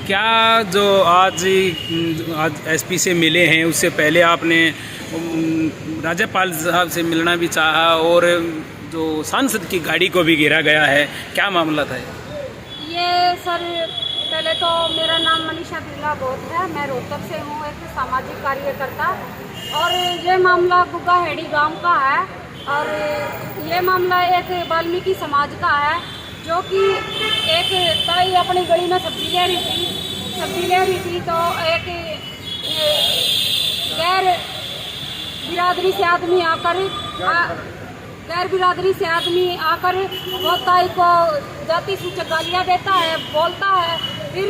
क्या जो आज एसपी से मिले हैं, उससे पहले आपने राज्यपाल साहब से मिलना भी चाहा और जो सांसद की गाड़ी को भी घेरा गया है, क्या मामला था? ये सर, पहले तो मेरा नाम मनीषा बिरला बोध है। मैं रोहतक से हूँ, एक सामाजिक कार्यकर्ता। और ये मामला गुग्गाहेड़ी गांव का है और ये मामला एक वाल्मीकि समाज का है, जो कि एक ताई अपनी गली में सब्जी ले रही थी तो एक गैर बिरादरी से आदमी आकर वो ताई को जाति सूचक गालियाँ देता है, बोलता है। फिर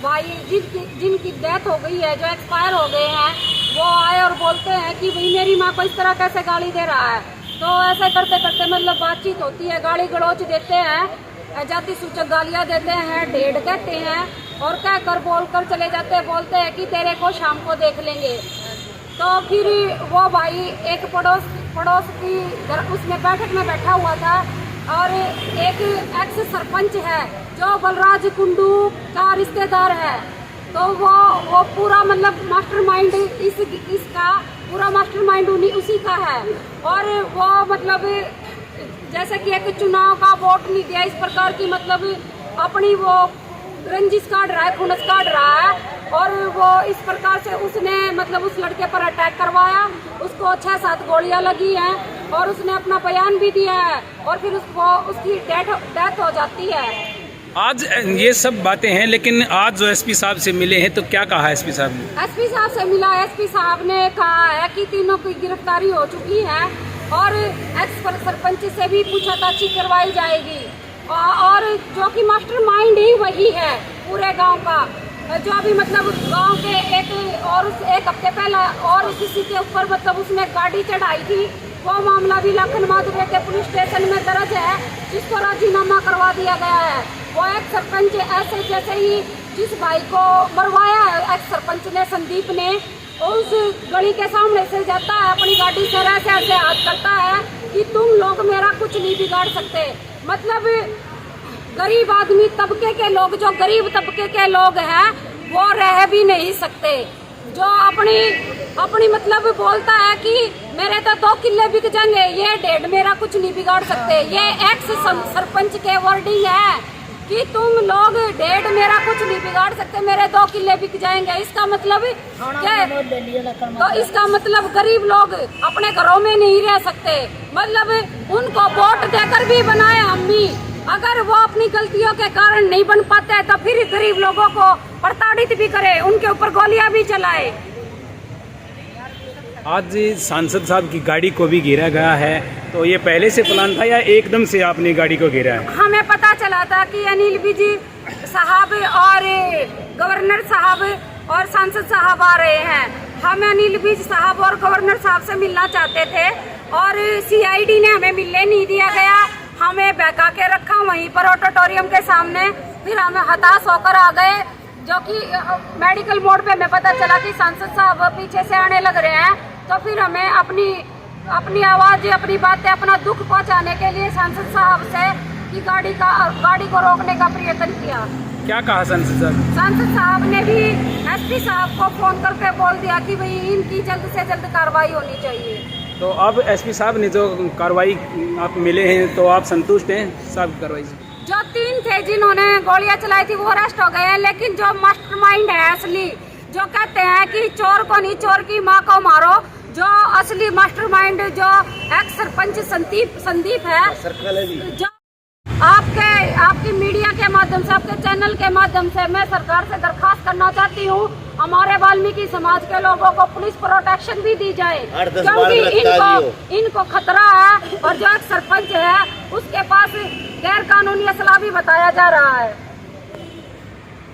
भाई जिनकी डेथ हो गई है, जो एक्सपायर हो गए हैं, वो आए और बोलते हैं कि भाई मेरी माँ को इस तरह कैसे गाली दे रहा है। तो ऐसे करते करते मतलब बातचीत होती है, गाली गलौज देते हैं, जाति सूचक गालियाँ देते हैं, ढेड़ कहते हैं और कहकर बोलकर चले जाते हैं। बोलते हैं कि तेरे को शाम को देख लेंगे। तो फिर वो भाई एक पड़ोस की उसमें बैठक में बैठा हुआ था और एक एक्स सरपंच है जो बलराज कुंडू का रिश्तेदार है। तो वो पूरा मतलब मास्टरमाइंड इसका पूरा मास्टरमाइंड उसी का है। और वो मतलब जैसे कि एक चुनाव का वोट नहीं दिया, इस प्रकार की मतलब अपनी वो रंजिश काट रहा है, खुनस काट रहा है। और वो इस प्रकार से उसने मतलब उस लड़के पर अटैक करवाया, उसको 6-7 गोलियां लगी हैं और उसने अपना बयान भी दिया है और फिर उसकी डेथ हो जाती है। आज ये सब बातें हैं, लेकिन आज जो एसपी साहब से मिले हैं तो क्या कहा एसपी साहब ने? एसपी साहब से मिला, एसपी साहब ने कहा है कि तीनों की गिरफ्तारी हो चुकी है और एक्स सरपंच से भी पूछताछ करवाई जाएगी। और जो कि मास्टरमाइंड ही वही है पूरे गांव का, जो अभी मतलब गांव के एक हफ्ते पहले और किसी के ऊपर मतलब उसने गाड़ी चढ़ाई थी। वो मामला भी लखन माधुरे के पुलिस स्टेशन में दर्ज है, जिसको राजीनामा करवा दिया गया है। वो एक्स सरपंच ऐसे जैसे ही जिस भाई को मरवाया है एक्स सरपंच ने, संदीप ने, उस गली के सामने से जाता है, अपनी गाड़ी से ऐसे हाथ करता है कि तुम लोग मेरा कुछ नहीं बिगाड़ सकते। मतलब गरीब आदमी तबके के लोग, जो गरीब तबके के लोग हैं, वो रह भी नहीं सकते। जो अपनी मतलब बोलता है कि मेरे तो 2 किले बिक जाएंगे, ये 1.5 मेरा कुछ नहीं बिगाड़ सकते। ये एक्स सरपंच के वर्डिंग है कि तुम लोग 1.5 मेरा कुछ नहीं बिगाड़ सकते, मेरे 2 किले बिक जाएंगे। इसका मतलब क्या? तो इसका मतलब गरीब लोग अपने घरों में नहीं रह सकते। मतलब उनको वोट देकर भी बनाए अम्मी, अगर वो अपनी गलतियों के कारण नहीं बन पाते तो फिर गरीब लोगों को प्रताड़ित भी करे, उनके ऊपर गोलियां भी चलाए। आज सांसद साहब की गाड़ी को भी घेरा गया है, तो ये पहले से प्लान था या एकदम से आपने गाड़ी को घेरा है? हमें पता चला था कि अनिल विज साहब और गवर्नर साहब और सांसद साहब आ रहे हैं। हम अनिल विज साहब और गवर्नर साहब से मिलना चाहते थे और CID ने हमें मिलने नहीं दिया गया। हमें बहका के रखा वहीं पर ऑडिटोरियम के सामने। फिर हमें हताश होकर आ गए, जो कि मेडिकल मोड पे हमें पता चला कि सांसद साहब पीछे से आने लग रहे हैं। तो फिर हमें अपनी आवाज़, अपनी बातें, अपना दुख पहुंचाने के लिए सांसद साहब से कि गाड़ी को रोकने का प्रयत्न किया। क्या कहा सांसद साहब? सांसद साहब ने भी एसपी साहब को फोन करके बोल दिया कि भाई इनकी जल्द से जल्द कार्रवाई होनी चाहिए। तो अब एसपी साहब ने जो कार्रवाई आप मिले हैं, तो आप संतुष्ट हैं साहब की कार्रवाई से? जो 3 थे जिन्होंने गोलियां चलाई थी वो अरेस्ट हो गए हैं, लेकिन जो मास्टरमाइंड है असली, जो कहते हैं कि चोर को नहीं चोर की माँ को मारो, जो असली मास्टरमाइंड जो एक्स सरपंच संदीप है, जो आपकी मीडिया के माध्यम से, आपके चैनल के माध्यम से मैं सरकार से दरखास्त करना चाहती हूँ, हमारे वाल्मीकि समाज के लोगों को पुलिस प्रोटेक्शन भी दी जाए, क्योंकि इनको खतरा है। और जो एक सरपंच है उसके पास गैर कानूनी असला भी बताया जा रहा है।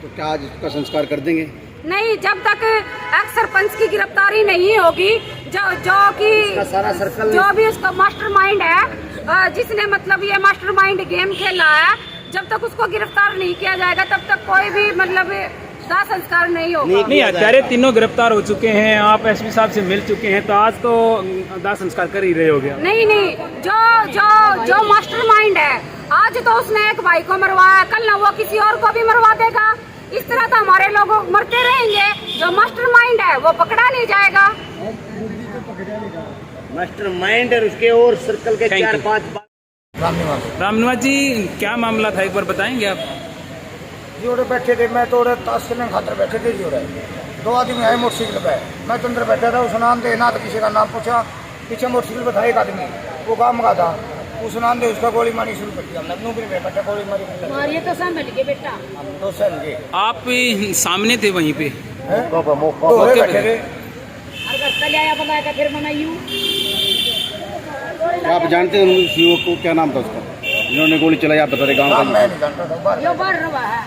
तो क्या आज इसका संस्कार कर देंगे? नहीं, जब तक एक्स सरपंच की गिरफ्तारी नहीं होगी, जो भी उसका मास्टरमाइंड है, जिसने मतलब ये मास्टरमाइंड गेम खेला है, जब तक उसको गिरफ्तार नहीं किया जाएगा तब तक कोई भी मतलब दाह संस्कार नहीं होगा। नहीं, अत्यारे तीनों गिरफ्तार हो चुके हैं, आप एसपी साहब से मिल चुके हैं, तो आज तो दाह संस्कार कर ही रहे हो गया। नहीं नहीं, जो जो जो मास्टरमाइंड है, आज तो उसने एक भाई को मरवाया, कल ना वो किसी और को भी मरवा देगा। इस तरह तो हमारे लोग मरते रहेंगे। जो मास्टरमाइंड है वो पकड़ा नहीं जाएगा। मास्टरमाइंड और उसके और सर्कल के Thank you. 4-5 रामनिवास जी, क्या मामला था, एक बार बताएंगे आप? जोड़े बैठे थे, मैं तो ताश खेलने खातर बैठे थे। जोड़े 2 आदमी आए मोटरसाइकिल पे, मैं तो अंदर बैठा था। उस नाम दे ना तो किसी का नाम पूछा, पीछे मोटरसाइकिल पे था एक आदमी, वो गाँव का था। उस नाम दे उसका गोली मारी शुरू कर दिया। हमने भी बैठा, गोली मारी तो सामने के बेटा तो सर आप सामने थे वहीं पे? जी बैठे थे। आप जानते हैं उस युवक को, क्या नाम था उसका जिन्होंने गोली चलाई? आप बता रहे गाँव नाम का? मैं नहीं जानता था। बाहर जो बढ़ रहा है।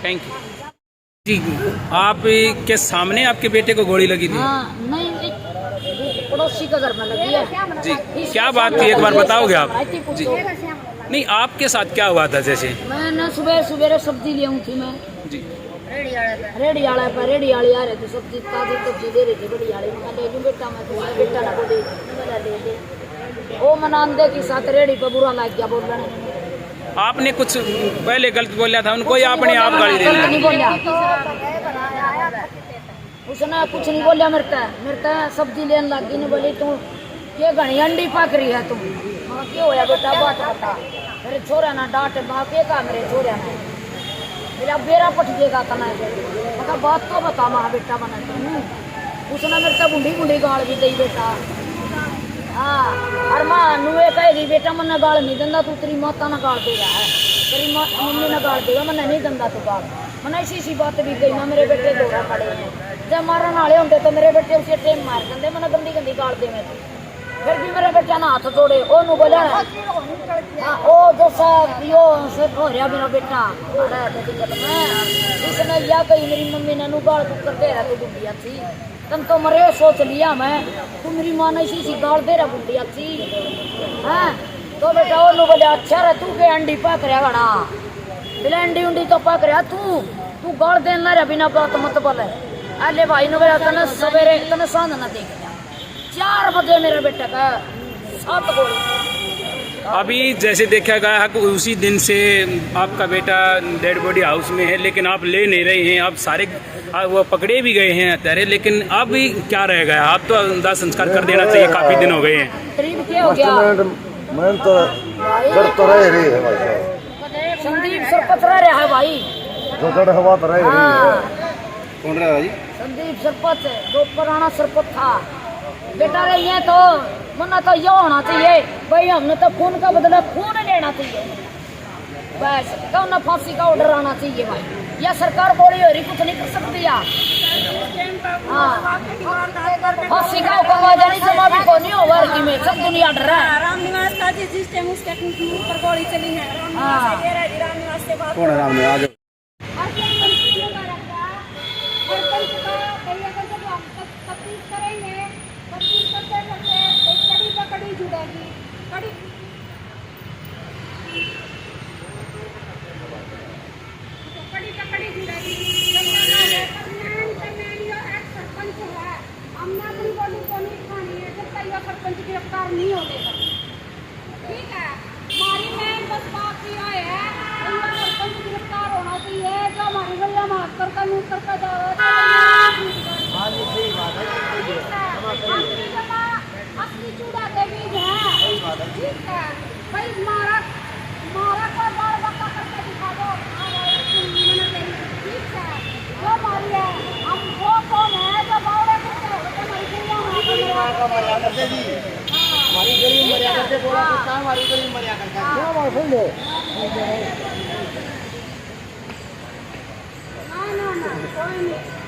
थैंक यू जी। आप के सामने आपके बेटे को गोली लगी थी? हाँ, नहीं एक पड़ोसी का घर में लगी है। जी, क्या बात थी, एक बार बताओगे आप? जी, नहीं, आपके साथ क्या हुआ था? जैसे मैं ना सुबह सवेरे सब्जी ले आई थी, मैं जी, रेडी आला पर रेडी आली आ रही थी, सब्जी ताजी सब्जी दे रही थी बड़ी आली। मैं ले लूं बेटा, मैं तुम्हारे बेटा ना को दे दे। वो मनांदे के साथ रेडी पर बुरा लग गया बोलने में। आपने कुछ पहले गलत बोला था उनको या अपने आप गाली दे नहीं बोलिया, उसने कुछ नहीं बोलिया। मेरे सब्जी लेने लगी, नहीं बोली तू ये घनी अंडी पक रही है तुम। हाँ, क्या होया बेटा, बात बता। मेरे छोरा ना डांट, माँ के का मेरे छोरा ने मेरा बेरा पट देगा तना। मैं बात तो बता माँ बेटा बना तू। उसने मेरे से बूढ़ी बूढ़ी गाल भी दी बेटा। हाँ, और माँ नुए कहेगी बेटा मन्ने गाल नहीं दंदा, तू तेरी माता ना गाल देगा है, तेरी मम्मी ना गाल देगा, मन्ने नहीं दंदा तू गाल। मैंने ऐसी बात भी कही ना, मेरे बेटे दौरा खड़े हैं। जब मारन वाले होंगे तो मेरे बेटे उसे टेम मार देंगे, मैंने गंदी गंदी गाल दे में। फिर भी मेरे बेटा ना हाथ जोड़े, ओ नु बोला हाँ, ओ जो सब यो हो रहा मेरा बेटा। इसने या कही मेरी मम्मी ने नु गाल तू कर दे रहा, तू बुढ़िया थी तुम तो मरे। सोच लिया मैं, तू मेरी माँ ने इसी गाल दे रहा बुढ़िया थी। हाँ, तो बेटा ओ नु बोले अच्छा रे, तू के अंडी पक रहा बड़ा, बिना अंडी उंडी तो पक रहा तू गाल देना रहा बिना बात मत बोले। अरे भाई ने बोला तने सवेरे तने सांझ ना देख 4 बजे मेरे बेटे का 7 गोली। अभी जैसे देखा गया है कि उसी दिन से आपका बेटा डेड बॉडी हाउस में है, लेकिन आप ले नहीं रहे हैं। आप सारे वो पकड़े भी गए हैं अत्यारे, लेकिन अब भी क्या रह गया? आप तो दाह संस्कार कर देना चाहिए, काफी दिन हो गए हैं। करीब क्या हो गया? मैं तो डर तो रही है भाई साहब। संदीप सरपंच रहा है भाई, जो डर हवा तो रही हाँ, कौन रहा जी? संदीप सरपंच जो पुराना सरपंच था बेटा रही है। तो मना तो ये होना चाहिए भाई, हमने तो खून का बदला खून लेना चाहिए बस। कौन ना फांसी का ऑर्डर आना चाहिए भाई। यह सरकार बोली हो रही, कुछ नहीं कर सकती यार। हाँ, फांसी का हुक्म आ जानी जमा भी को नहीं होगा कि में सब दुनिया डर रहा है। रामनिवास का जिस टाइम उसके पर गोली चली है, रामनिवास से बात कौन है राम ने? आज करेंगे, कड़ी पकड़ी जुड़ेगी, कड़ी पकड़ी जुड़ेगी। सरपंच है, हमने अपनी बोली को नहीं खानी है जब तक यह सरपंच गिरफ्तार नहीं होते तक। ठीक है, हमारी मेन बस बात यह है सरपंच गिरफ्तार होना चाहिए। जो हमारी गलिया माफ करता मुँह करता जाओ असली चूड़ा के बीज है। ठीक है भाई, मारा को बार बता करके दिखा दो। ठीक है, जो मारी है हम वो कौन है जो बावड़े करते हो हमारी गलिया हमारी गली में मरिया करके बोला तो क्या हमारी गली में मरिया करके ना कोई नहीं।